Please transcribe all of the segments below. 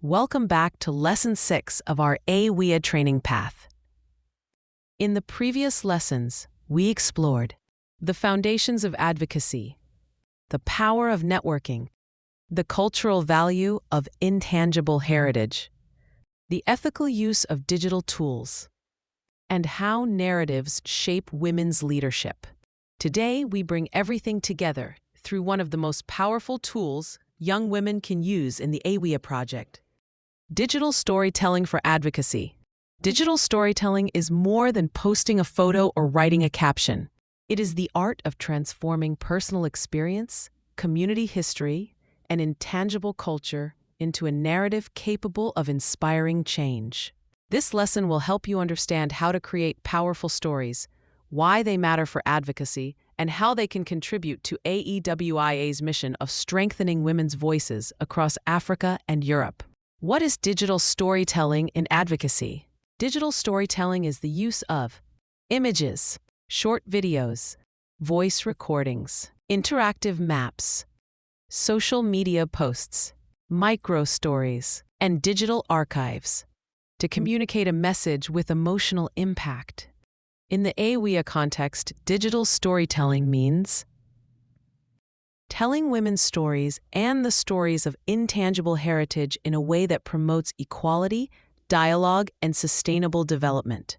Welcome back to Lesson 6 of our AEWIA training path. In the previous lessons, we explored the foundations of advocacy, the power of networking, the cultural value of intangible heritage, the ethical use of digital tools, and how narratives shape women's leadership. Today, we bring everything together through one of the most powerful tools young women can use in the AEWIA project: digital storytelling for advocacy. Digital storytelling is more than posting a photo or writing a caption. It is the art of transforming personal experience, community history, and intangible culture into a narrative capable of inspiring change. This lesson will help you understand how to create powerful stories, why they matter for advocacy, and how they can contribute to AEWIA's mission of strengthening women's voices across Africa and Europe. What is digital storytelling in advocacy? Digital storytelling is the use of images, short videos, voice recordings, interactive maps, social media posts, micro-stories, and digital archives to communicate a message with emotional impact. In the AEWIA context, digital storytelling means telling women's stories and the stories of intangible heritage in a way that promotes equality, dialogue, and sustainable development.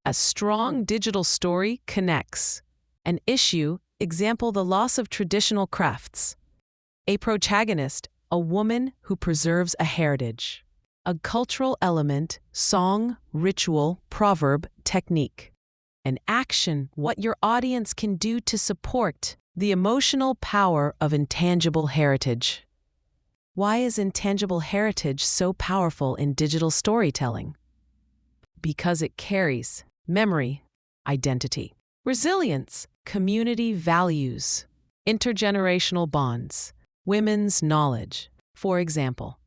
A strong digital story connects an issue, example, the loss of traditional crafts; a protagonist, a woman who preserves a heritage; a cultural element, song, ritual, proverb, technique; an action, what your audience can do to support the emotional power of intangible heritage. Why is intangible heritage so powerful in digital storytelling? Because it carries memory, identity, resilience, community values, intergenerational bonds, women's knowledge. For example,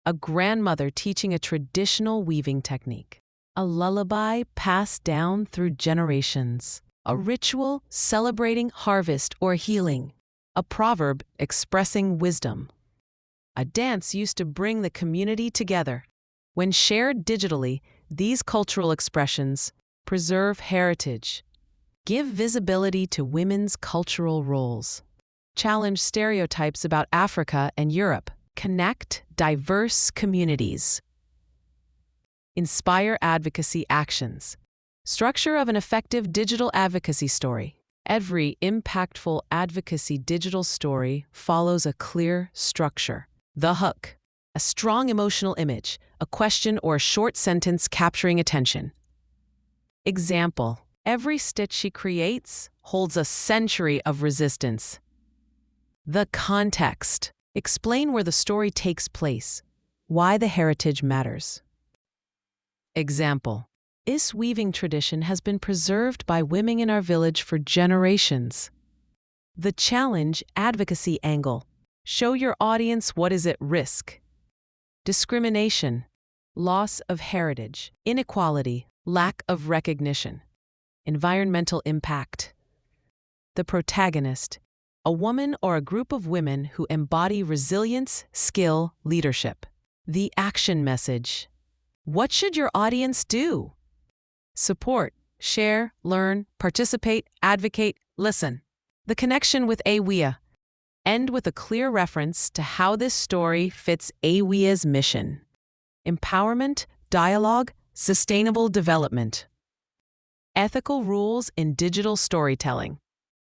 a grandmother teaching a traditional weaving technique, a lullaby passed down through generations, a ritual celebrating harvest or healing, a proverb expressing wisdom. A dance used to bring the community together. When shared digitally, these cultural expressions preserve heritage, give visibility to women's cultural roles, challenge stereotypes about Africa and Europe, connect diverse communities, inspire advocacy actions. Structure of an effective digital advocacy story. Every impactful advocacy digital story follows a clear structure. The hook, a strong emotional image, a question or a short sentence capturing attention. Example, every stitch she creates holds a century of resistance. The context, explain where the story takes place, why the heritage matters. Example, this weaving tradition has been preserved by women in our village for generations. The challenge advocacy angle. Show your audience what is at risk. Discrimination, loss of heritage, inequality, lack of recognition. Environmental impact. The protagonist, a woman or a group of women who embody resilience, skill, leadership. The action message. What should your audience do? Support, share, learn, participate, advocate, listen. The connection with AEWIA. End with a clear reference to how this story fits AEWIA's mission. Empowerment, dialogue, sustainable development. Ethical rules in digital storytelling.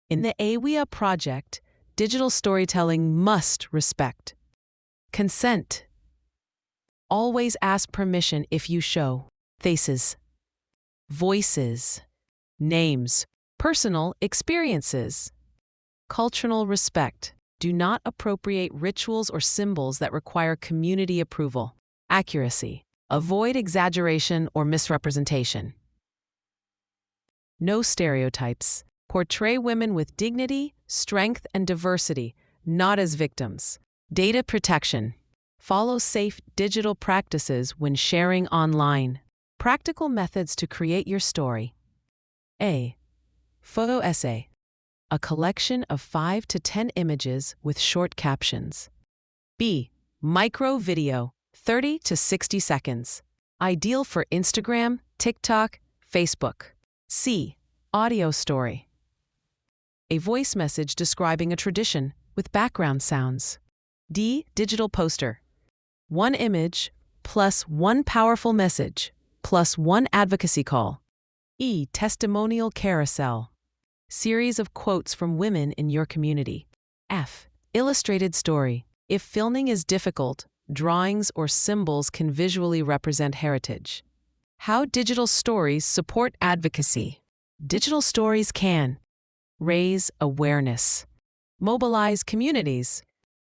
In the AEWIA project, digital storytelling must respect consent. Always ask permission if you show faces, voices, names, personal experiences. Cultural respect. Do not appropriate rituals or symbols that require community approval. Accuracy. Avoid exaggeration or misrepresentation. No stereotypes. Portray women with dignity, strength, and diversity, not as victims. Data protection. Follow safe digital practices when sharing online. Practical methods to create your story. A. Photo essay. A collection of 5 to 10 images with short captions. B. Micro video. 30 to 60 seconds. Ideal for Instagram, TikTok, Facebook. C. Audio story. A voice message describing a tradition with background sounds. D. Digital poster. One image plus one powerful message plus one advocacy call. E. Testimonial carousel. Series of quotes from women in your community. F. Illustrated story. If filming is difficult, drawings or symbols can visually represent heritage. How digital stories support advocacy. Digital stories can raise awareness, mobilize communities,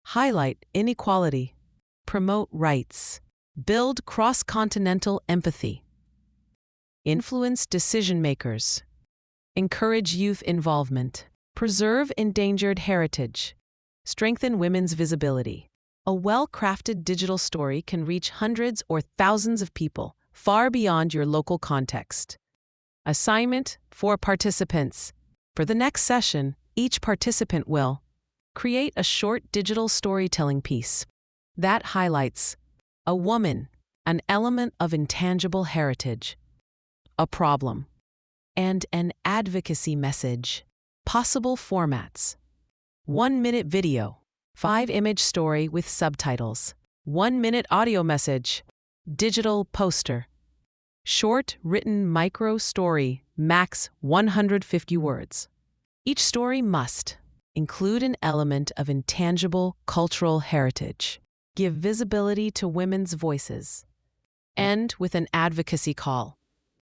highlight inequality, promote rights, build cross-continental empathy, influence decision-makers, encourage youth involvement, preserve endangered heritage, strengthen women's visibility. A well-crafted digital story can reach hundreds or thousands of people, far beyond your local context. Assignment for participants. For the next session, each participant will create a short digital storytelling piece that highlights a woman, an element of intangible heritage, a problem, and an advocacy message. Possible formats: 1-minute video, 5-image story with subtitles, 1-minute audio message, digital poster, short written micro story, max 150 words. Each story must include an element of intangible cultural heritage, give visibility to women's voices, end with an advocacy call.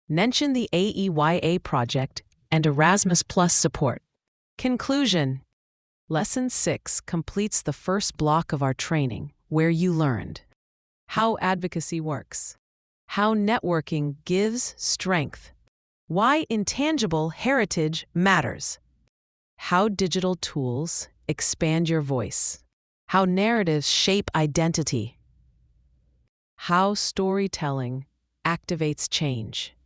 Mention the AEWIA project and Erasmus Plus support. Conclusion. Lesson 6 completes the first block of our training, where you learned how advocacy works, how networking gives strength, why intangible heritage matters, how digital tools expand your voice, how narratives shape identity, how storytelling activates change.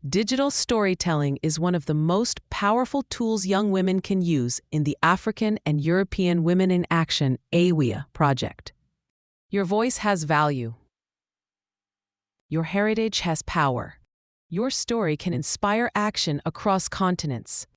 Digital storytelling is one of the most powerful tools young women can use in the African and European Women in Action (AEWIA) project. Your voice has value. Your heritage has power. Your story can inspire action across continents.